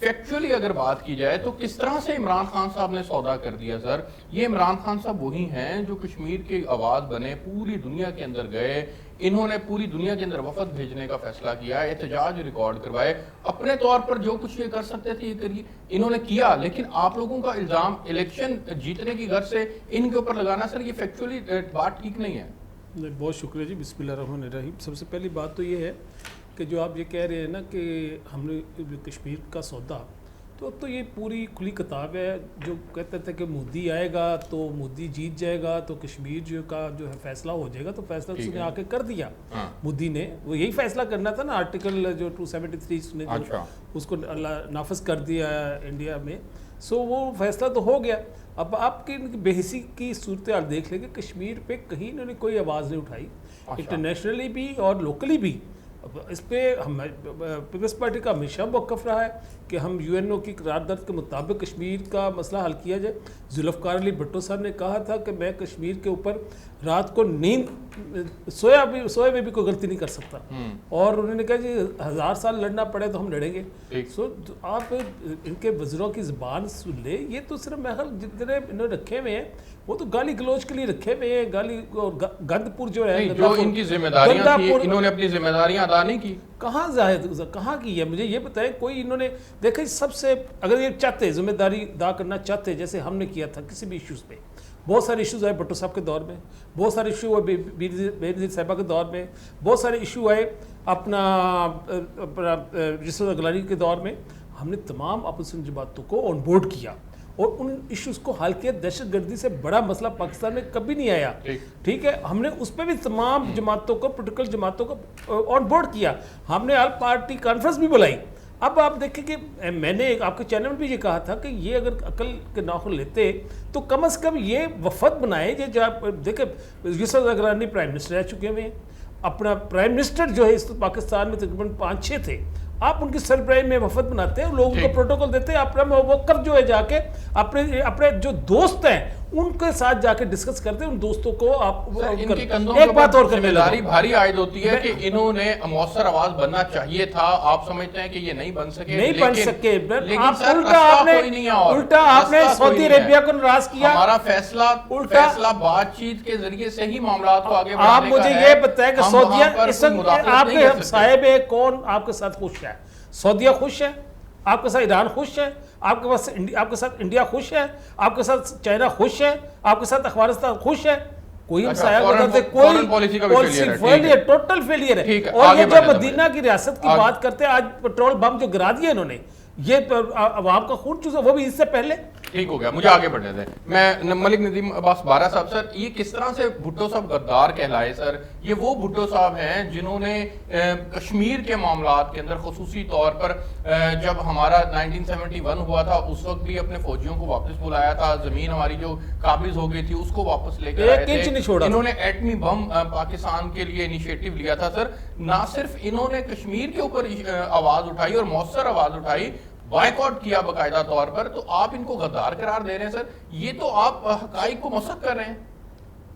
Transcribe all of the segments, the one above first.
Factually اگر بات کی جائے تو کس طرح سے عمران خان صاحب نے سودا کر دیا سر؟ یہ عمران خان صاحب وہی ہیں جو کشمیر کی آواز بنے، پوری دنیا کے اندر گئے، انہوں نے پوری دنیا کے اندر وفد بھیجنے کا فیصلہ کیا، احتجاج ریکارڈ کروائے، اپنے طور پر جو کچھ یہ کر سکتے تھے یہ کریے، انہوں نے کیا. لیکن آپ لوگوں کا الزام الیکشن جیتنے کی غرض سے ان کے اوپر لگانا سر، یہ فیکچولی بات ٹھیک نہیں ہے. بہت شکریہ جی. بسم اللہ الرحمن الرحیم. سب سے پہلی بات تو یہ ہے کہ جو آپ یہ کہہ رہے ہیں نا کہ ہم نے کشمیر کا سودا، تو یہ پوری کھلی کتاب ہے. جو کہتے تھے کہ مودی آئے گا تو مودی جیت جائے گا تو کشمیر کا جو ہے فیصلہ ہو جائے گا، تو فیصلہ اس نے آ کے کر دیا. مودی نے وہ یہی فیصلہ کرنا تھا نا، آرٹیکل جو 273 نے اس کو نافذ کر دیا انڈیا میں. سو وہ فیصلہ تو ہو گیا. اب آپ کی بے حسی کی صورتحال دیکھ لیں کہ کشمیر پہ کہیں انہوں نے کوئی آواز نہیں اٹھائی، انٹرنیشنلی بھی اور لوکلی بھی. اس پہ پیپلز پارٹی کا ہمیشہ موقف رہا ہے کہ ہم یو این او کی قرارداد کے مطابق کشمیر کا مسئلہ حل کیا جائے. ذوالفقار علی بھٹو صاحب نے کہا تھا کہ میں کشمیر کے اوپر رات کو نیند سوئے میں بھی کوئی غلطی نہیں کر سکتا، اور انہوں نے کہا جی 1000 سال لڑنا پڑے تو ہم لڑیں گے. سو آپ ان کے وزیروں کی زبان سن لیں. یہ تو صرف محل جتنے انہوں نے رکھے ہوئے ہیں وہ تو گالی گلوچ کے لیے رکھے ہوئے ہیں. گالی گند پور جو ہے، جو ان کی ذمہ داریاں تھیں انہوں نے اپنی ذمہ داریاں ادا نہیں کی. کہاں کی ہے؟ مجھے یہ بتائیں. کوئی انہوں نے دیکھیں سب سے، اگر یہ چاہتے ذمہ داری ادا کرنا چاہتے جیسے ہم نے کیا تھا کسی بھی ایشوز پہ، بہت سارے ایشوز آئے بھٹو صاحب کے دور میں، بہت سارے ایشو ہوئے بینظیر صاحبہ کے دور میں، بہت سارے ایشو آئے اپنا رشوت اگلانی کے دور میں. ہم نے تمام اپوزیشن جماعتوں کو آن بورڈ کیا اور ان ایشوز کو حل کیا. دہشت گردی سے بڑا مسئلہ پاکستان میں کبھی نہیں آیا. ٹھیک ہے، ہم نے اس پہ بھی تمام جماعتوں کو، پولیٹیکل جماعتوں کو آن بورڈ کیا. ہم نے آل پارٹی کانفرنس بھی بلائی. اب آپ دیکھیں کہ میں نے آپ کے چینل میں بھی یہ کہا تھا کہ یہ اگر عقل کے ناخن لیتے تو کم از کم یہ وفد بنائے. دیکھیں یوسف اگرانی پرائم منسٹر رہ چکے ہوئے ہیں. اپنا پرائم منسٹر جو ہے اس پاکستان میں تقریباً 5-6 تھے. آپ ان کی سربراہی میں وفد بناتے ہیں، لوگوں کو پروٹوکول دیتے ہیں. اپنا موقف جو ہے جا کے اپنے جو دوست ہیں ان کے ساتھ جا کے ڈسکس کرتے ہیں. ان دوستوں کو آپ ایک بات اور کرنے لگا، بھاری عائد ہوتی ہے کہ انہوں نے مؤثر آواز بننا چاہیے تھا. آپ سمجھتے ہیں کہ یہ نہیں بن سکے؟ نہیں بن سکے. الٹا آپ نے سعودی عربیہ کو ناراض کیا. ہمارا فیصلہ بات چیت کے ذریعے سے ہی معاملات کو آگے بڑھانے کا ہے. آپ مجھے یہ بتائیں کہ سعودیہ اس وقت آپ کے ہمسائے میں کون آپ کے ساتھ خوش ہے؟ سعودیہ خوش ہے آپ کے ساتھ، ایران خوش ہے آپ کے ساتھ، انڈیا خوش ہے آپ کے ساتھ، چائنا خوش ہے آپ کے ساتھ، افغانستان خوش ہے. کوئی ہمسایہ کوئی ٹوٹل فیلئر ہے. اور یہ جو مدینہ کی ریاست کی بات کرتے ہیں، آج پیٹرول بم جو گرا دیا انہوں نے، یہ عوام کا خون چوسا، وہ بھی اس سے پہلے. ٹھیک ہو گیا، مجھے آگے بڑھنے دیں. میں ملک ندیم عباس بارہ صاحب، سر یہ کس طرح سے بھٹو صاحب غدار کہلائے؟ سر یہ وہ بھٹو صاحب ہیں جنہوں نے کشمیر کے معاملات کے اندر خصوصی طور پر جب ہمارا 1971 ہوا تھا اس وقت بھی اپنے فوجیوں کو واپس بلایا تھا. زمین ہماری جو قابض ہو گئی تھی اس کو واپس لے کے آئے تھے. انہوں نے ایٹمی بم پاکستان کے لیے انیشیٹو لیا تھا. سر نہ صرف انہوں نے کشمیر کے اوپر آواز اٹھائی اور مؤثر آواز اٹھائی، بائیکاٹ کیا باقاعدہ طور پر، تو آپ ان کو غدار قرار دے رہے ہیں. سر یہ تو آپ حقائق کو مسخ کر رہے ہیں.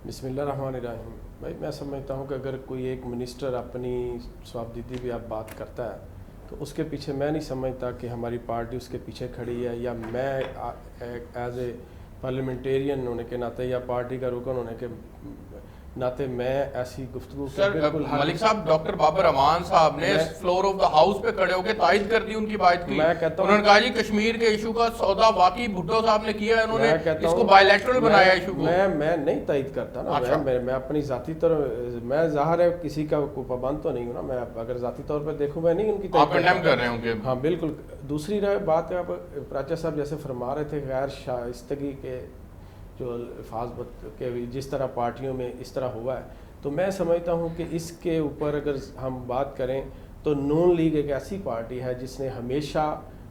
بسم اللہ الرحمن الرحیم. بھائی میں سمجھتا ہوں کہ اگر کوئی ایک منسٹر اپنی صوابدیدی بھی آپ بات کرتا ہے تو اس کے پیچھے میں نہیں سمجھتا کہ ہماری پارٹی اس کے پیچھے کھڑی ہے، یا میں ایز اے پارلیمنٹیرین ہونے کے ناطے یا پارٹی کا رکن ہونے کے ناطے میں ایسی گفتگو. سر ملک صاحب، ڈاکٹر بابر امان صاحب نے فلور آف دا ہاؤس پہ کھڑے ہو کے تائید کر دی ان کی بات کی. میں کہتا ہوں انہوں نے کہا جی کشمیر کے ایشو کا سودا واقعی بھٹو صاحب نے کیا ہے، انہوں نے اس کو بائی لیٹرل بنایا ایشو کو. میں نہیں تائید کرتا نا. میں اپنی ذاتی طور، میں ظاہر ہے کسی کا کوئی پابند تو نہیں ہوں نا. میں اگر ذاتی طور پہ دیکھوں میں نہیں ان کی آپ کنڈیم کر رہے ہوں گے. ہاں بالکل. دوسری بات ہے، آپ پراچا صاحب جیسے فرما رہے تھے غیر شائستگی کے جو الفاظ کے جس طرح پارٹیوں میں اس طرح ہوا ہے، تو میں سمجھتا ہوں کہ اس کے اوپر اگر ہم بات کریں تو نون لیگ ایک ایسی پارٹی ہے جس نے ہمیشہ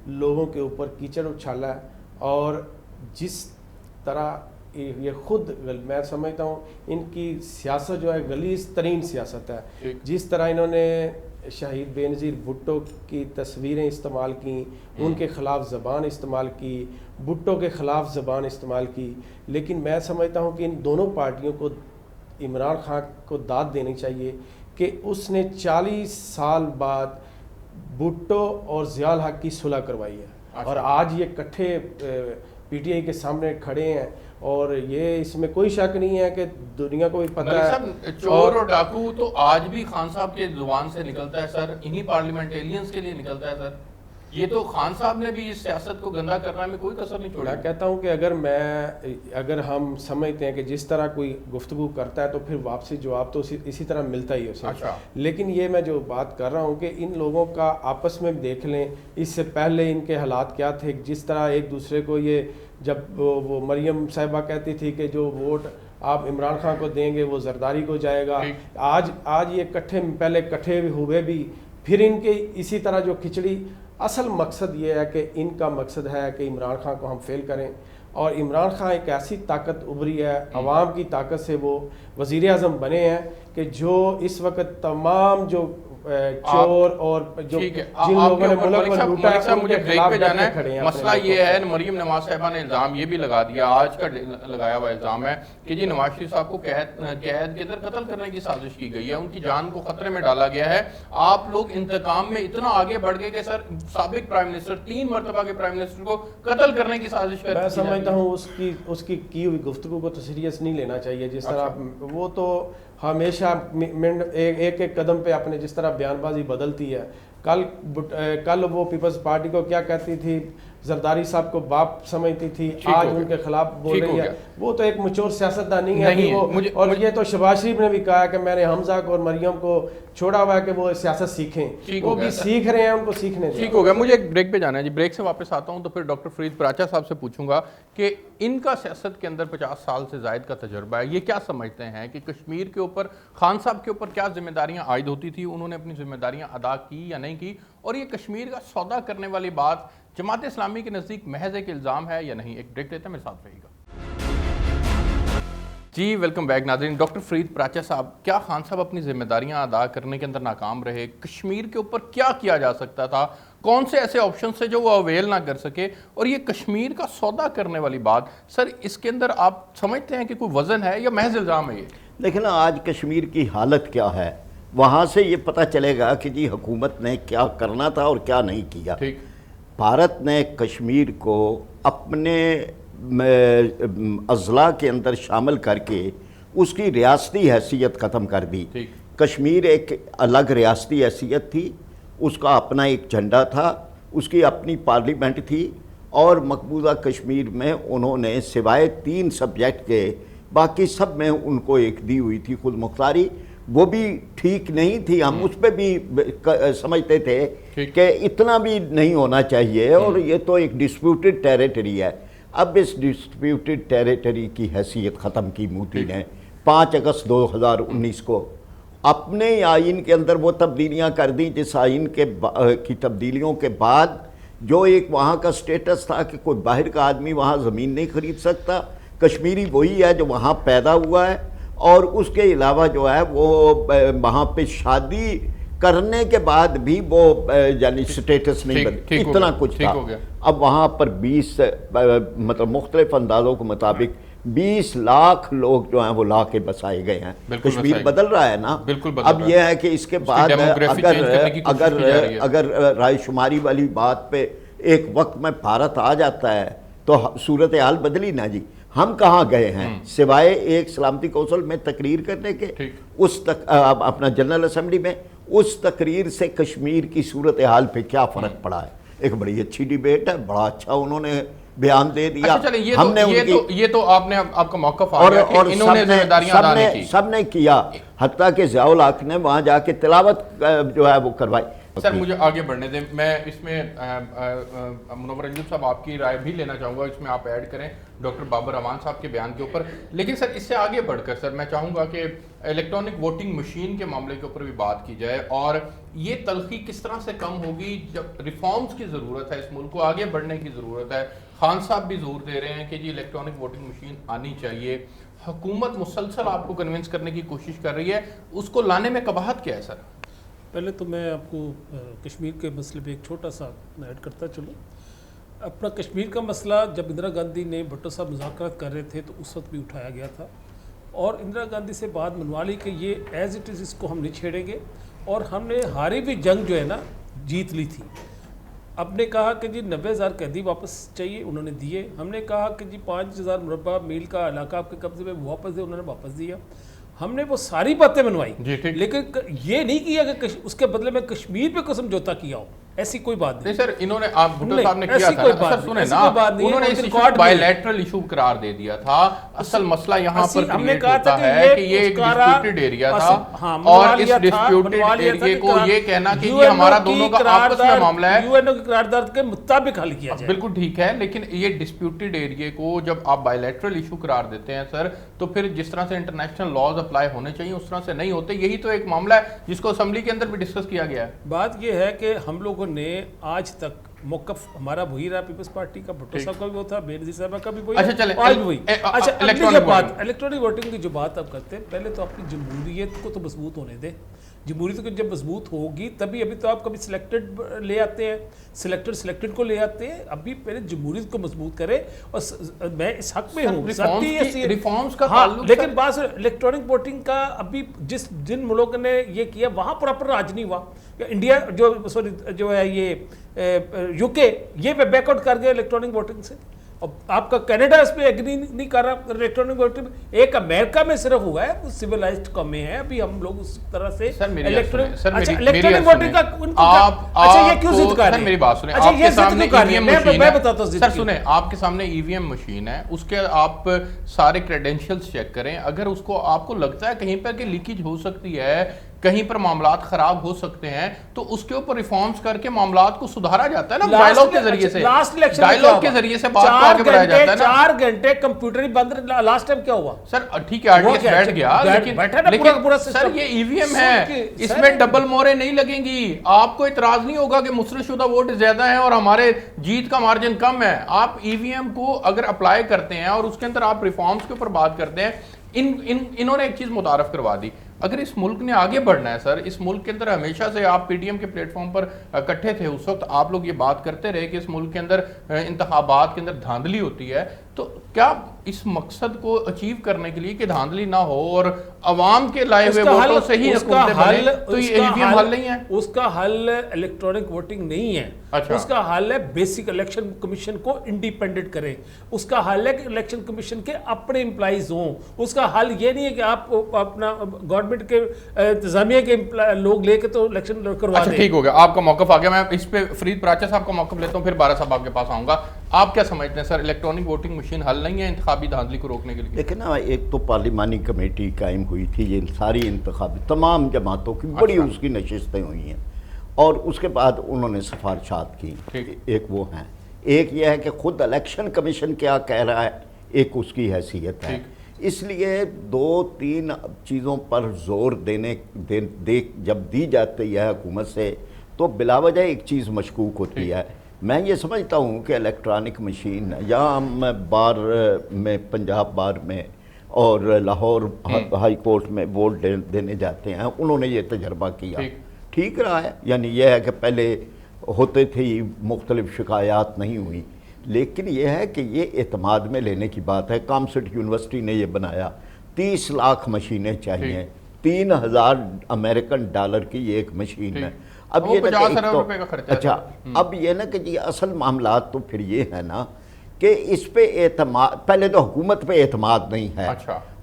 لوگوں کے اوپر کیچڑ اچھالا ہے، اور جس طرح یہ خود، میں سمجھتا ہوں ان کی سیاست جو ہے غلیظ ترین سیاست ہے. جس طرح انہوں نے شہید بینظیر بھٹو کی تصویریں استعمال کی، ان کے خلاف زبان استعمال کی، بھٹو کے خلاف زبان استعمال کی. لیکن میں سمجھتا ہوں کہ ان دونوں پارٹیوں کو، عمران خان کو داد دینی چاہیے کہ اس نے 40 سال بعد بھٹو اور ضیاء الحق کی صلح کروائی ہے. اور آج یہ کٹھے پی ٹی آئی کے سامنے کھڑے ہیں اور یہ اس میں کوئی شک نہیں ہے کہ دنیا کو بھی پتہ ہے چور اور ڈاکو تو آج بھی خان صاحب کے زبان سے نکلتا ہے سر, انہی پارلیمنٹیرینز کے لیے نکلتا ہے سر. یہ تو خان صاحب نے بھی اس سیاست کو گندا کرنے میں کوئی کسر نہیں چھوڑا. میں کہتا ہوں کہ اگر ہم سمجھتے ہیں کہ جس طرح کوئی گفتگو کرتا ہے تو پھر واپسی جواب تو اسی طرح ملتا ہی ہے اسے. لیکن یہ میں جو بات کر رہا ہوں کہ ان لوگوں کا آپس میں دیکھ لیں, اس سے پہلے ان کے حالات کیا تھے, جس طرح ایک دوسرے کو یہ جب وہ مریم صاحبہ کہتی تھی کہ جو ووٹ آپ عمران خان کو دیں گے وہ زرداری کو جائے گا, آج یہ پہلے کٹھے ہوئے بھی, پھر ان کے اسی طرح جو کھچڑی. اصل مقصد یہ ہے کہ ان کا مقصد ہے کہ عمران خان کو ہم فیل کریں, اور عمران خان ایک ایسی طاقت ابھری ہے, عوام کی طاقت سے وہ وزیر اعظم بنے ہیں کہ جو اس وقت تمام جو چور اور جو جن لوگوں نے ملک کو لوٹا ہے ان کے خلاف ڈٹے کھڑے ہیں. مسئلہ یہ ہے, مریم نواز صاحبہ نے الزام یہ بھی لگا دیا, آج کا لگایا ہوا الزام ہے کہ جی نواز شریف صاحب کو قید کے اندر قتل کرنے کی سازش کی گئی ہے, ان کی جان کو خطرے میں ڈالا گیا ہے. آپ لوگ انتقام میں اتنا آگے بڑھ گئے کہ سر سابق پرائم منسٹر 3 مرتبہ کے پرائم منسٹر کو قتل کرنے کی سازش کر. میں سمجھتا ہوں اس کی ہوئی گفتگو کو تو سیریس نہیں لینا چاہیے. جس طرح وہ تو ہمیشہ ایک قدم پہ اپنے جس طرح بیان بازی بدلتی ہے. کل وہ پیپلز پارٹی کو کیا کہتی تھی, زرداری صاحب کو باپ سمجھتی تھی, آج ان کے خلاف بول رہی ہے. وہ تو ایک مچور سیاستدان نہیں ہے. اور یہ تو شہباز شریف نے بھی کہا کہ میں نے حمزہ کو اور مریم کو چھوڑا ہوا ہے کہ وہ سیاست سیکھیں, وہ بھی سیکھ رہے ہیں, ان کو سیکھنے دیں. ٹھیک ہو گیا. مجھے ایک بریک پہ جانا ہے جی, بریک سے واپس آتا ہوں تو پھر ڈاکٹر فرید پراچا صاحب سے پوچھوں گا کہ ان کا سیاست کے اندر 50 سال سے زائد کا تجربہ ہے, یہ کیا سمجھتے ہیں کہ کشمیر کے اوپر خان صاحب کے اوپر کیا ذمہ داریاں عائد ہوتی تھی, انہوں نے اپنی ذمہ داریاں ادا کی یا نہیں کی, اور یہ کشمیر کا سودا کرنے والی بات جماعت اسلامی کے نزدیک محض ایک الزام ہے یا نہیں. ایک بریک لیتے ہیں, میرے ساتھ رہیے گا. جی ویلکم بیک ناظرین. ڈاکٹر فرید پراچا صاحب, کیا خان صاحب اپنی ذمہ داریاں ادا کرنے کے اندر ناکام رہے؟ کشمیر کے اوپر کیا کیا جا سکتا تھا, کون سے ایسے آپشن سے جو وہ اویل نہ کر سکے, اور یہ کشمیر کا سودا کرنے والی بات سر, اس کے اندر آپ سمجھتے ہیں کہ کوئی وزن ہے یا محض الزام ہے یہ؟ دیکھیں نا آج کشمیر کی حالت کیا ہے, وہاں سے یہ پتہ چلے گا کہ جی حکومت نے کیا کرنا تھا اور کیا نہیں کیا. بھارت نے کشمیر کو اپنے اضلاع کے اندر شامل کر کے اس کی ریاستی حیثیت ختم کر دی. کشمیر ایک الگ ریاستی حیثیت تھی, اس کا اپنا ایک جھنڈا تھا, اس کی اپنی پارلیمنٹ تھی, اور مقبوضہ کشمیر میں انہوں نے سوائے 3 سبجیکٹ کے باقی سب میں ان کو ایک دی ہوئی تھی خود مختاری. وہ بھی ٹھیک نہیں تھی, ہم اس پہ بھی سمجھتے تھے کہ اتنا بھی نہیں ہونا چاہیے, اور یہ تو ایک ڈسپیوٹڈ ٹیریٹری ہے. اب اس ڈسپیوٹڈ ٹیریٹری کی حیثیت ختم کی مودی نے 5 اگست 2019 کو. اپنے آئین کے اندر وہ تبدیلیاں کر دیں جس آئین کی تبدیلیوں کے بعد جو ایک وہاں کا سٹیٹس تھا کہ کوئی باہر کا آدمی وہاں زمین نہیں خرید سکتا, کشمیری وہی ہے جو وہاں پیدا ہوا ہے, اور اس کے علاوہ جو ہے وہ وہاں پہ شادی کرنے کے بعد بھی وہ یعنی سٹیٹس نہیں بن, اتنا کچھ تھا. اب وہاں پر 20 مطلب مختلف اندازوں کے مطابق 20 لاکھ لوگ جو ہیں وہ لا کے بسائے گئے ہیں. کشمیر بدل رہا ہے نا. اب یہ ہے کہ اس کے بعد اگر رائے شماری والی بات پہ ایک وقت میں بھارت آ جاتا ہے تو صورتحال بدلی نا جی. ہم کہاں گئے ہیں سوائے ایک سلامتی کونسل میں تقریر کرنے کے, اس اپنا جنرل اسمبلی میں, اس تقریر سے کشمیر کی صورتحال پہ کیا فرق پڑا ہے؟ ایک بڑی اچھی ڈیبیٹ ہے, بڑا اچھا انہوں نے بیان دے دیا. ہم نے یہ تو آپ کا موقف آ گیا کہ انہوں نے ذمہ داریاں ادا نہیں کی. سب نے کیا, حتیٰ کہ ضیاء الحق نے وہاں جا کے تلاوت جو ہے وہ کروائی. سر مجھے آگے بڑھنے دیں, میں اس میں منور انجم صاحب آپ کی رائے بھی لینا چاہوں گا, اس میں آپ ایڈ کریں ڈاکٹر بابر امان صاحب کے بیان کے اوپر. لیکن سر اس سے آگے بڑھ کر سر میں چاہوں گا کہ الیکٹرانک ووٹنگ مشین کے معاملے کے اوپر بھی بات کی جائے, اور یہ تلخی کس طرح سے کم ہوگی جب ریفارمز کی ضرورت ہے, اس ملک کو آگے بڑھنے کی ضرورت ہے. خان صاحب بھی زور دے رہے ہیں کہ جی الیکٹرانک ووٹنگ مشین آنی چاہیے, حکومت مسلسل آپ کو کنونس کرنے کی کوشش کر رہی ہے, اس کو لانے میں قباحت کیا ہے سر؟ پہلے تو میں آپ کو کشمیر کے مسئلے پہ ایک چھوٹا سا ایڈ کرتا چلوں. اپنا کشمیر کا مسئلہ جب اندرا گاندھی نے بھٹو صاحب مذاکرات کر رہے تھے تو اس وقت بھی اٹھایا گیا تھا, اور اندرا گاندھی سے بات منوا لی کہ یہ ایز اٹ از اس کو ہم نہیں چھیڑیں گے, اور ہم نے ہاری بھی جنگ جو ہے نا جیت لی تھی. ہم نے کہا کہ جی 90,000 قیدی واپس چاہیے، انہوں نے دیے. ہم نے کہا کہ جی 5,000 مربع میل کا علاقہ آپ کے قبضے میں واپس دے، انہوں نے واپس دیا. ہم نے وہ ساری باتیں منوائی، لیکن یہ نہیں کیا کہ اس کے بدلے میں کشمیر پہ کو سمجھوتا کیا ہو. ایسی کوئی بات نہیں سر. انہوں نے آپ بھٹو صاحب نے کیا تھا سر، سنیں نا، انہوں نے اس ایشو بائی لیٹرل ایشو قرار دے دیا تھا. اصل مسئلہ یہاں پر کریٹ ہوتا ہے کہ یہ ایک ڈسپیوٹڈ ایریا تھا، اور اس ڈسپیوٹڈ ایریے کو یہ کہنا کہ یہ ہمارا دونوں کا آپس میں معاملہ ہے، یو این او کی قرارداد کے مطابق حل کیا جائے. بالکل ٹھیک ہے، لیکن یہ ڈسپیوٹڈ ایریے کو جب آپ بائی لیٹرل ایشو قرار دیتے ہیں سر، تو پھر جس طرح سے انٹرنیشنل لاز اپلائی ہونے چاہیے اس طرح سے نہیں ہوتے. یہی تو ایک معاملہ ہے جس کو اسمبلی کے اندر بھی ڈسکس کیا گیا ہے. بات یہ ہے کہ ہم لوگوں نے آج تک موقف ہمارا وہی رہا، پیپلز پارٹی کا، بھٹو صاحب کا بھی وہ تھا، بینظیر صاحبہ کا بھی وہی، اچھا چلیں آج بھی وہی. اچھا الیکٹرانک ووٹنگ کی جو بات آپ کرتے ہیں، پہلے تو اپنی جمہوریت کو تو مضبوط ہونے دیں. جمہوریت کو جب مضبوط ہوگی تبھی، ابھی تو آپ کبھی سلیکٹڈ لے آتے ہیں، سلیکٹڈ کو لے آتے ہیں. ابھی پہلے جمہوریت کو مضبوط کرے، اور میں اس حق میں ہوں ریفارمز کا تعلق. لیکن بات الیکٹرانک ووٹنگ کا، ابھی جن ملکوں نے یہ کیا وہاں پراپر راج نہیں ہوا. انڈیا جو ہے یہ یو کے، یہ بیک آؤٹ کر گئے الیکٹرانک ووٹنگ سے. اور آپ کا کینیڈا اس پہ ایگری نہیں کر رہا الیکٹرانک ووٹنگ. ایک امریکہ میں صرف ہوا ہے، وہ سویلائزڈ قومیں ہیں. ابھی ہم لوگ اس طرح سے الیکٹرانک ووٹنگ کا اچھا یہ کیوں ضد کر رہے ہیں؟ میری بات سنیں، اچھا یہ ضد کیوں کر رہے ہیں؟ میں بتاتا ہوں سر. سنیں، آپ کے سامنے ای وی ایم مشین ہے، اس کے آپ سارے کریڈینشیلز چیک کریں. اگر اس کو آپ کو لگتا ہے کہیں پر کہ لیکیج ہو سکتی ہے، کہیں پر معاملات خراب ہو سکتے ہیں، تو اس کے اوپر ریفارمز کر کے معاملات کو سدھارا جاتا ہے نا، ڈائیلاگ کے ذریعے سے. ڈائیلاگ کے ذریعے سے بات کو آگے بڑھایا جاتا ہے نا. 4 گھنٹے کمپیوٹر ہی بند. لاسٹ ٹائم کیا ہوا سر؟ ٹھیک ہے، آر ٹی ایس بیٹھ گیا، لیکن سر یہ ای وی ایم ہے، اس میں ڈبل مورے نہیں لگیں گی. آپ کو اعتراض نہیں ہوگا کہ مسرت شدہ ووٹ زیادہ ہیں اور ہمارے جیت کا مارجن کم ہے. آپ ای وی ایم کو اگر اپلائی کرتے ہیں اور اس کے اندر آپ ریفارمز کے اوپر بات کرتے ہیں، انہوں نے ایک چیز متعارف کروا دی. اگر اس ملک نے آگے بڑھنا ہے سر، اس ملک کے اندر ہمیشہ سے آپ پی ٹی ایم کے پلیٹ فارم پر اکٹھے تھے، اس وقت آپ لوگ یہ بات کرتے رہے کہ اس ملک کے اندر انتخابات کے اندر دھاندلی ہوتی ہے. تو کیا اس مقصد کو اچیو کرنے کے لیے کہ دھاندلی نہ ہو اور عوام کے لائے ہوئے ووٹوں سے ہی حکومتیں بنیں، تو یہ ای وی ایم حل نہیں ہے؟ اس کا حل الیکٹرانک ووٹنگ نہیں ہے. اس کا حل ہے بیسک الیکشن کمیشن کو انڈیپینڈنٹ کرے. اس کا حل ہے کہ الیکشن کمیشن کے اپنے امپلائیز ہوں. اس کا حل یہ نہیں ہے کہ آپ اپنا گورنمنٹ کے انتظامیہ کے لوگ لے کے تو الیکشن کروا دیں. ٹھیک ہو گیا، آپ کا موقف آ گیا. میں اس پہ فرید پراچا صاحب کا موقف لیتا ہوں، پھر بارہ صاحب آپ کے پاس آؤں گا. آپ کیا سمجھتے ہیں سر، الیکٹرانک ووٹنگ مشین حل نہیں ہے انتخابی دھاندلی کو روکنے کے لیے؟ لیکن نا، ایک تو پارلیمانی کمیٹی قائم ہوئی تھی، یہ ساری انتخابی تمام جماعتوں کی بڑی اس کی نشستیں ہوئی ہیں، اور اس کے بعد انہوں نے سفارشات کی. ایک وہ ہیں، ایک یہ ہے کہ خود الیکشن کمیشن کیا کہہ رہا ہے، ایک اس کی حیثیت ہے. اس لیے 2-3 چیزوں پر زور جب دی جاتی ہے حکومت سے، تو بلا وجہ ایک چیز مشکوک ہوتی ہے. میں یہ سمجھتا ہوں کہ الیکٹرانک مشین، یہاں میں بار میں، پنجاب بار میں اور لاہور ہائی کورٹ میں ووٹ دینے جاتے ہیں، انہوں نے یہ تجربہ کیا، ٹھیک رہا ہے. یعنی یہ ہے کہ پہلے ہوتے تھے مختلف شکایات نہیں ہوئی، لیکن یہ ہے کہ یہ اعتماد میں لینے کی بات ہے. کامسٹ یونیورسٹی نے یہ بنایا، 30 لاکھ مشینیں چاہیے، 3,000 امریکن ڈالر کی یہ ایک مشین ہے. اب یہ 50 ارب روپے کا خرچہ. اچھا، اب یہ نا کہ جی اصل معاملات تو پھر یہ ہے نا کہ اس پہ اعتماد، پہلے تو حکومت پہ اعتماد نہیں ہے.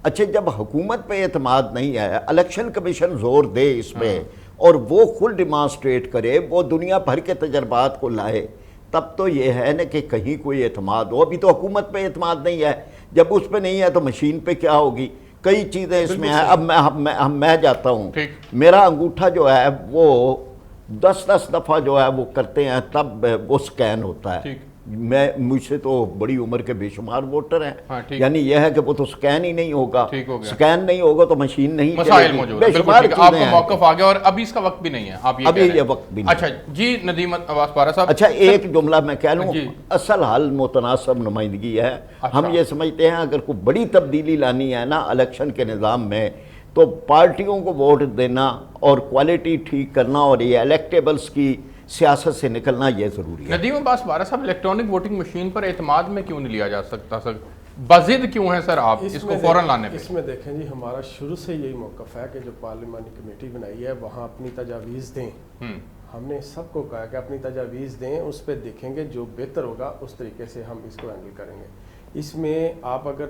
اچھا، جب حکومت پہ اعتماد نہیں ہے، الیکشن کمیشن زور دے اس پہ اور وہ خود ڈیمانسٹریٹ کرے، وہ دنیا بھر کے تجربات کو لائے، تب تو یہ ہے نا کہ کہیں کوئی اعتماد ہو. ابھی تو حکومت پہ اعتماد نہیں ہے، جب اس پہ نہیں ہے تو مشین پہ کیا ہوگی؟ کئی چیزیں اس میں ہیں. اب میں جاتا ہوں، میرا انگوٹھا جو ہے وہ 10 دفعہ جو ہے وہ کرتے ہیں، تب وہ سکین ہوتا ہے. مجھ سے تو بڑی عمر کے بے شمار ووٹر ہیں، یعنی یہ ہے کہ وہ تو سکین ہی نہیں ہوگا، سکین نہیں ہوگا تو مشین نہیں مسائل موجود ہیں. بالکل آپ کا موقف آ گیا، اور ابھی اس کا وقت بھی نہیں ہے. آپ یہ ابھی یہ وقت بھی نہیں. اچھا جی، ندیم عباس پارہ صاحب. اچھا، ایک جملہ میں کہہ لوں، اصل حل متناسب نمائندگی ہے. ہم یہ سمجھتے ہیں اگر کوئی بڑی تبدیلی لانی ہے نا الیکشن کے نظام میں، تو پارٹیوں کو ووٹ دینا اور کوالٹی ٹھیک کرنا اور یہ الیکٹیبلز کی سیاست سے نکلنا یہ ضروری ہے. ندیم عباس پارہ صاحب، الیکٹرانک ووٹنگ مشین پر اعتماد میں کیوں نہیں لیا جا سکتا سر؟ بضد کیوں ہیں سر آپ اس کو فوراً لانے پہ؟ اس میں دیکھیں جی، ہمارا شروع سے یہی موقف ہے کہ جو پارلیمانی کمیٹی بنائی ہے وہاں اپنی تجاویز دیں. ہم نے سب کو کہا کہ اپنی تجاویز دیں, اس پہ دیکھیں گے جو بہتر ہوگا اس طریقے سے ہم اس کو ہینڈل کریں گے. اس میں آپ اگر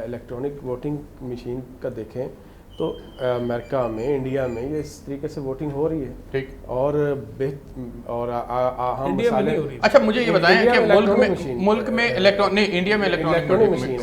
الیکٹرانک ووٹنگ مشین کا دیکھیں تو امریکہ میں, انڈیا میں یہ اس طریقے سے ووٹنگ ہو رہی ہے, ٹھیک, اور ہم مثالیں. اچھا مجھے یہ بتائیں کہ ملک میں انڈیا میں الیکٹرانک مشین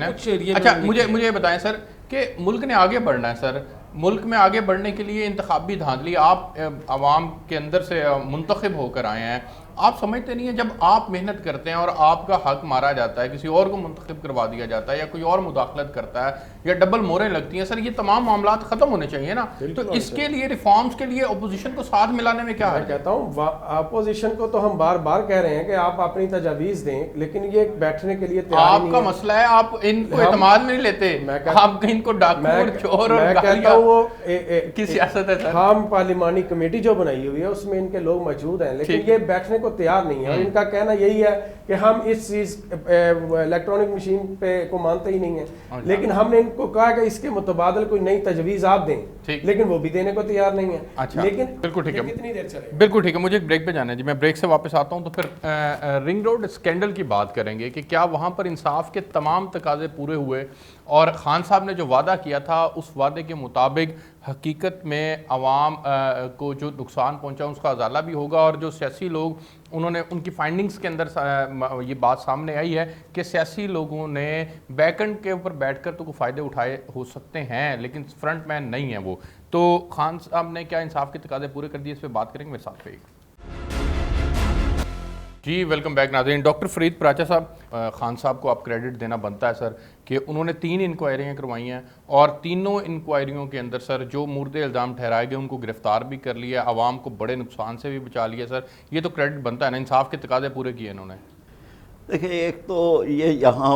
ہے. اچھا مجھے یہ بتائیں سر کہ ملک نے آگے بڑھنا ہے سر, ملک میں آگے بڑھنے کے لیے انتخابی دھاندلی, آپ عوام کے اندر سے منتخب ہو کر آئے ہیں, آپ سمجھتے نہیں ہیں جب آپ محنت کرتے ہیں اور آپ کا حق مارا جاتا ہے, کسی اور کو منتخب کروا دیا جاتا ہے یا کوئی اور مداخلت کرتا ہے یا ڈبل موریں لگتی ہیں, سر یہ تمام معاملات ختم ہونے چاہیے نا. تو اس کے لیے ریفارمز کے لیے اپوزیشن کو ساتھ ملانے میں کیا ہے؟ میں کہتا ہوں اپوزیشن کو تو ہم بار بار کہہ رہے ہیں کہ آپ اپنی تجاویز دیں, لیکن یہ بیٹھنے کے لیے تیار نہیں ہے. آپ کا مسئلہ ہے آپ ان کو اعتماد میں نہیں لیتے, آپ ان کو ڈاکو چور اور کی سیاست ہے سر. ہم پارلیمانی کمیٹی جو بنائی ہوئی ہے اس میں ان کے لوگ موجود ہیں, لیکن یہ بیٹھنے کو تیار نہیں ہے, اور ان کا کہنا یہی ہے کہ ہم اس چیز الیکٹرانک مشین پہ کو مانتے ہی نہیں ہیں, لیکن ہم نے ان کو کہا کہ اس کے متبادل کوئی نئی تجویز آپ دیں, لیکن وہ بھی دینے کو تیار نہیں ہے. اچھا لیکن بالکل ٹھیک ہے, کتنی دیر چلے گا؟ بالکل ٹھیک ہے, مجھے ایک بریک پہ جانا ہے جی, میں بریک سے واپس آتا ہوں تو پھر رنگ روڈ اسکینڈل کی بات کریں گے کہ کیا وہاں پر انصاف کے تمام تقاضے پورے ہوئے اور خان صاحب نے جو وعدہ کیا تھا اس وعدے کے مطابق حقیقت میں عوام کو جو نقصان پہنچا اس کا ازالہ بھی ہوگا, اور جو سیاسی لوگ انہوں نے ان کی فائنڈنگز کے اندر یہ بات سامنے آئی ہے کہ سیاسی لوگوں نے بیک اینڈ کے اوپر بیٹھ کر تو کوئی فائدے اٹھائے ہو سکتے ہیں لیکن فرنٹ مین نہیں ہیں وہ. تو خان صاحب نے کیا انصاف کے تقاضے پورے کر دیے, اس پہ بات کریں گے میرے ساتھ. جی ویلکم بیک ناظرین. ڈاکٹر فرید پراچا صاحب, خان صاحب کو آپ کریڈٹ دینا بنتا ہے سر کہ انہوں نے 3 انکوائریاں کروائی ہیں اور تینوں انکوائریوں کے اندر سر جو مورد الزام ٹھہرائے گئے ان کو گرفتار بھی کر لیا, عوام کو بڑے نقصان سے بھی بچا لیا. سر یہ تو کریڈٹ بنتا ہے نا, انصاف کے تقاضے پورے کیے انہوں نے. دیکھیں ایک تو یہ یہاں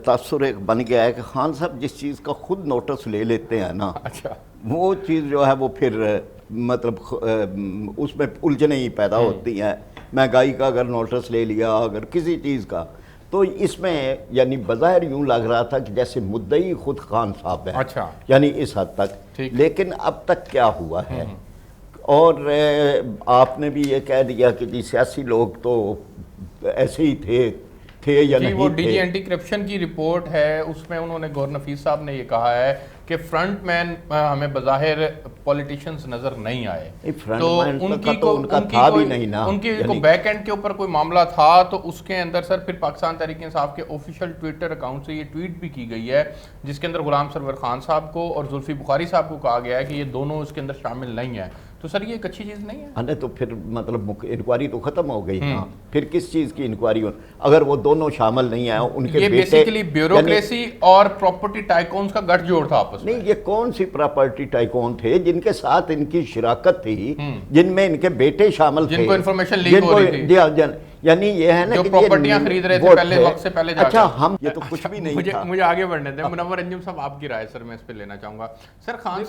تاثر ایک بن گیا ہے کہ خان صاحب جس چیز کا خود نوٹس لے لیتے ہیں نا, اچھا وہ چیز جو ہے وہ پھر مطلب اس میں الجھنیں ہی پیدا ہوتی ہیں. مہنگائی کا اگر نوٹس لے لیا, اگر کسی چیز کا, تو اس میں یعنی بظاہر یوں لگ رہا تھا کہ جیسے مدعی خود خان صاحب ہیں, اچھا یعنی اس حد تک. لیکن اب تک کیا ہوا ہے, اور آپ نے بھی یہ کہہ دیا کہ جی سیاسی لوگ تو ایسے ہی تھے یا نہیں تھے. وہ ڈی جی اینٹی کرپشن کی رپورٹ ہے, اس میں انہوں نے گور نفیس صاحب نے یہ کہا ہے کہ فرنٹ مین ہمیں بظاہر پولیٹیشنز نظر نہیں آئے, تو ان کی کو بیک اینڈ کے اوپر کوئی معاملہ تھا تو اس کے اندر سر پھر پاکستان تحریک انصاف کے آفیشیل ٹویٹر اکاؤنٹ سے یہ ٹویٹ بھی کی گئی ہے جس کے اندر غلام سرور خان صاحب کو اور زلفی بخاری صاحب کو کہا گیا ہے کہ یہ دونوں اس کے اندر شامل نہیں ہیں. تو سر یہ ایک اچھی چیز نہیں ہے؟ نہیں تو پھر مطلب انکوائری تو ختم ہو گئی نا, پھر کس چیز کی انکوائری ہو اگر وہ دونوں شامل نہیں ہیں. ان کے یہ بیسیکلی بیوروکریسی اور پراپرٹی ٹائکونز کا گٹھ جوڑ تھا آپس میں. نہیں, یہ کون سی پراپرٹی ٹائکون تھے جن کے ساتھ ان کی شراکت تھی, جن میں ان کے بیٹے شامل تھے, جن کو انفارمیشن لیک ہو رہی تھی, یعنی یہ ہے نا جو پراپرٹیاں خرید رہے تھے پہلے وقت سے پہلے. اچھا ہم یہ تو کچھ بھی نہیں تھا. مجھے آگے بڑھنے دیں. منور انجم صاحب آپ کی رائے سر میں اس پہ لینا چاہوں گا. سر خان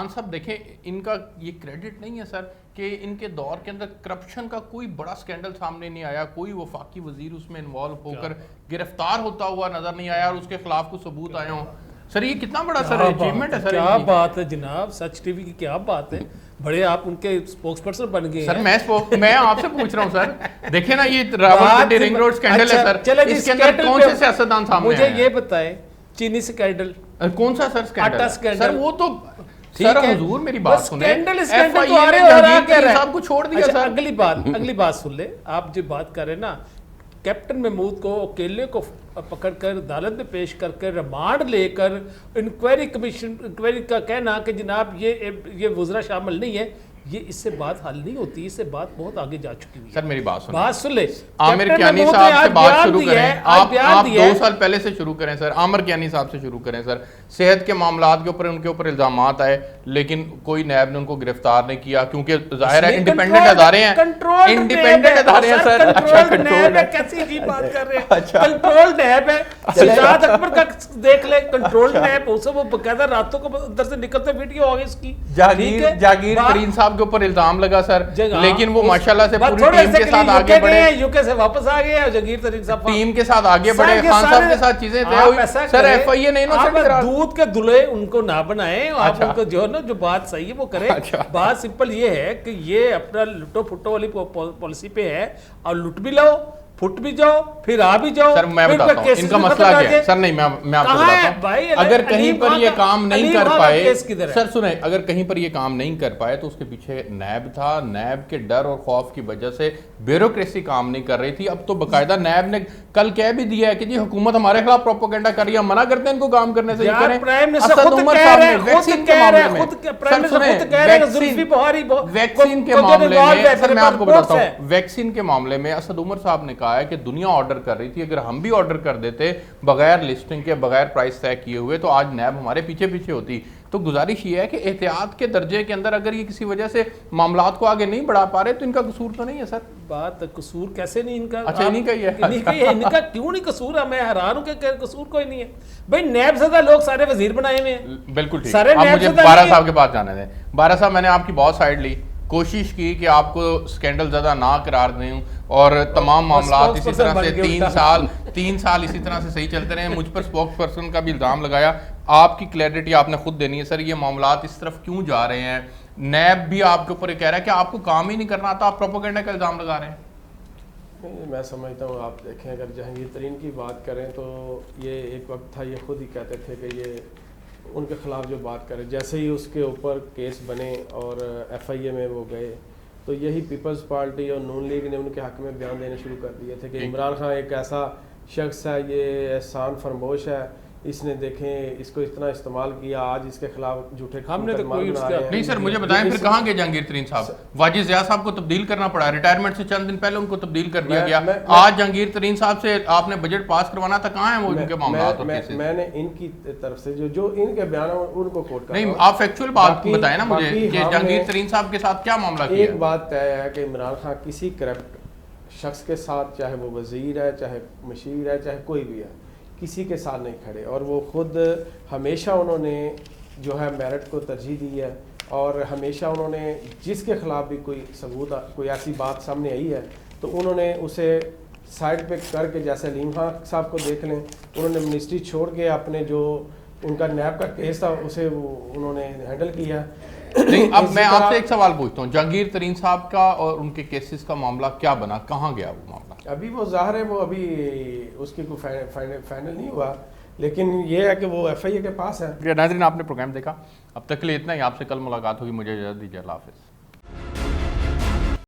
صاحب دیکھیں ان کا یہ کریڈٹ نہیں ہے سر کہ ان کے دور کے اندر کرپشن کا کوئی بڑا سکینڈل سامنے نہیں آیا, کوئی وفاقی وزیر اس میں انوالو ہو کر گرفتار ہوتا ہوا نظر نہیں آیا اور اس کے خلاف کوئی ثبوت آئے ہوں. سر یہ کتنا بڑا سر اچیومنٹ ہے سر. کیا بات ہے جناب, سچ ٹی وی کی کیا بات ہے, بڑے آپ ان کے اسپوکس پرسن بن گئے ہیں. سر میں آپ سے پوچھ رہا ہوں سر, دیکھیں نا یہ راولپنڈی رنگ روڈ سکینڈل ہے سر, اس کے اندر کون سے سیاستدان سامنے مجھے یہ بتائیں چینی سکینڈل کون سا سر سکینڈل؟ آٹا سکینڈل. سر وہ تو سر حضور میری بات سنیں, سکینڈل تو آ رہے صاحب کو چھوڑ دیا سر. اگلی بات سن لیں, آپ جو بات کر رہے ہیں نا, کیپٹن محمود کو اکیلے کو پکڑ کر عدالت میں پیش کر کے ریمانڈ لے کر انکوائری کا کہنا کہ جناب یہ وزراء شامل نہیں ہے, یہ اس سے بات حل نہیں ہوتی, اس سے بات بہت آگے جا چکی ہوئی ہے. سر میری بات سن لیں. عامر کیانی صاحب سے بات شروع کریں, آپ 2 سال پہلے سے شروع کریں سر, عامر کیانی صاحب سے شروع کریں سر. صحت کے معاملات کے اوپر ان کے اوپر الزامات آئے لیکن کوئی نیب نے ان کو گرفتار نہیں کیا کیونکہ ظاہر ہے انڈیپینڈنٹ ادارے ہیں, انڈیپینڈنٹ ادارے ہیں سر. اچھا کنٹرول ہے, کیسی جی بات کر رہے ہیں, کنٹرول نیب ہے. سجاد اکبر کا دیکھ لیں, کنٹرول نیب, اسے وہ باقاعدہ راتوں کو اندر سے نکلتے ویڈیو آ گئی اس کی. جاگیر ترین صاحب صاحب کے اوپر الزام لگا سر، لیکن وہ ماشاءاللہ سے بس پوری تھوڑے ٹیم عرصے کے کے ساتھ لیے آگے بڑھے، یو کے سے واپس آ گئے، اور جہانگیر ترین صاحب ٹیم کے ساتھ آگے بڑھے، خان صاحب کے ساتھ چیزیں طے ہوئی. سر ایف آئی اے نہیں نا سر، آپ دودھ کے دلہے ان کو نہ بنائیں، آپ ان کو جو ہے نا جو بات صحیح ہے وہ کریں. بات سمپل یہ ہے کہ یہ اپنا لٹو پھٹو والی پالیسی پہ ہے، اور لٹ بھی لو، پھٹ بھی جاؤ، پھر آ بھی جاؤ. سر میں بتاتا ہوں ان کا مسئلہ کیا ہے. سر نہیں، میں آپ کو بتاتا ہوں، اگر کہیں پر یہ کام نہیں کر پائے، سر سنیں، اگر کہیں پر یہ کام نہیں کر پائے تو اس کے پیچھے نیب تھا. نیب کے ڈر اور خوف کی وجہ سے بیوروکریسی کام نہیں کر رہی تھی. اب تو باقاعدہ نیب نے کل کہہ بھی دیا ہے کہ جی حکومت ہمارے خلاف پروپیگنڈا کر رہی ہے، ہم منع کرتے ہیں ان کو کام کرنے سے. یہ کریں اسد عمر صاحب نے ویکسین کے معاملے میں، سر سنیں، ویکسین کے معاملے میں، سر میں آپ کو بتاتا ہوں، ویکسین کے معاملے میں اسد عمر صاحب نے کہا ہے کہ دنیا آرڈر کر رہی تھی، اگر ہم بھی آرڈر کر دیتے بغیر لسٹنگ کے، بغیر پرائس طے کیے ہوئے، تو آج نیب ہمارے پیچھے پیچھے ہوتی. تو گزارش یہ ہے کہ احتیاط کے درجے کے اندر اگر یہ کسی وجہ سے معاملات کو آگے نہیں بڑھا پا رہے تو ان کا قصور تو نہیں ہے سر. بات قصور کیسے نہیں ان کا؟ اچھا نہیں کہی ہے، ان کا کیوں نہیں قصور ہے؟ میں حیران ہوں کہ قصور کوئی نہیں ہے. بھائی نیب زدہ لوگ سارے وزیر بنائے ہوئے ہیں. بالکل ٹھیک. اب مجھے بارہ صاحب کے پاس جانے دیں. بارہ صاحب، میں نے آپ کی بہت سائڈ لی، کوشش کی کہ آپ کو سکینڈل زدہ نہ قرار دیں، اور تمام معاملات اسی طرح سے 3 سال اسی طرح سے صحیح چلتے رہے. مجھ پر سپوکس پرسن کا بھی الزام لگایا. آپ کی کلیئرٹی آپ نے خود دینی ہے سر، یہ معاملات اس طرف کیوں جا رہے ہیں؟ نیب بھی آپ کے اوپر یہ کہہ رہا ہے کہ آپ کو کام ہی نہیں کرنا آتا، آپ پروپیگنڈا کا الزام لگا رہے ہیں. میں سمجھتا ہوں، آپ دیکھیں اگر جہانگیر ترین کی بات کریں تو یہ ایک وقت تھا یہ خود ہی کہتے تھے کہ یہ ان کے خلاف جو بات کرے، جیسے ہی اس کے اوپر کیس بنے اور ایف آئی اے میں وہ گئے تو یہی پیپلز پارٹی اور نون لیگ نے ان کے حق میں بیان دینے شروع کر دیے تھے کہ عمران خان ایک ایسا شخص ہے، یہ احسان فرموش ہے، اس نے دیکھیں اس کو اتنا استعمال کیا، آج اس کے خلاف جھوٹے ہم نے تو کوئی نہیں. سر مجھے بتائیں پھر کہاں گئے جہانگیر ترین صاحب؟ واجد ضیاء صاحب کو تبدیل کرنا پڑا، ریٹائرمنٹ سے چند دن پہلے ان کو تبدیل کر دیا گیا. آج جہانگیر ترین صاحب سے آپ نے بجٹ پاس کروانا تھا، کہاں ہیں وہ ان کے معاملات؟ میں نے ان کی طرف سے جو ان کے بیان ان کو کوٹ کرا. نہیں، آپ فیکچوئل بات بتائیں نا مجھے کہ جہانگیر ترین صاحب کے ساتھ کیا معاملہ کیا. ایک بات طے ہے کہ عمران خان کسی کرپٹ شخص کے ساتھ، چاہے وہ وزیر ہے، چاہے مشیر ہے، چاہے کوئی بھی ہے، کسی کے ساتھ نہیں کھڑے. اور وہ خود ہمیشہ انہوں نے جو ہے میرٹ کو ترجیح دی ہے، اور ہمیشہ انہوں نے جس کے خلاف بھی کوئی ثبوت، کوئی ایسی بات سامنے آئی ہے تو انہوں نے اسے سائڈ پہ کر کے، جیسے علیم خان صاحب کو دیکھ لیں، انہوں نے منسٹری چھوڑ کے اپنے جو ان کا نیب کا کیس تھا اسے انہوں نے ہینڈل کیا. نہیں، اب میں آپ سے ایک سوال پوچھتا ہوں، جہانگیر ترین صاحب کا اور ان کے کیسز کا معاملہ کیا بنا، کہاں گیا وہ معاملہ؟ ابھی وہ ظاہر ہے وہ ابھی اس کی کوئی فائنل نہیں ہوا، لیکن یہ ہے کہ وہ ایف آئی اے کے پاس ہے. ناظرین، آپ نے پروگرام دیکھا، اب تک کے لیے اتنا ہی. آپ سے کل ملاقات ہوگی، مجھے اجازت دیجیے. اللہ حافظ.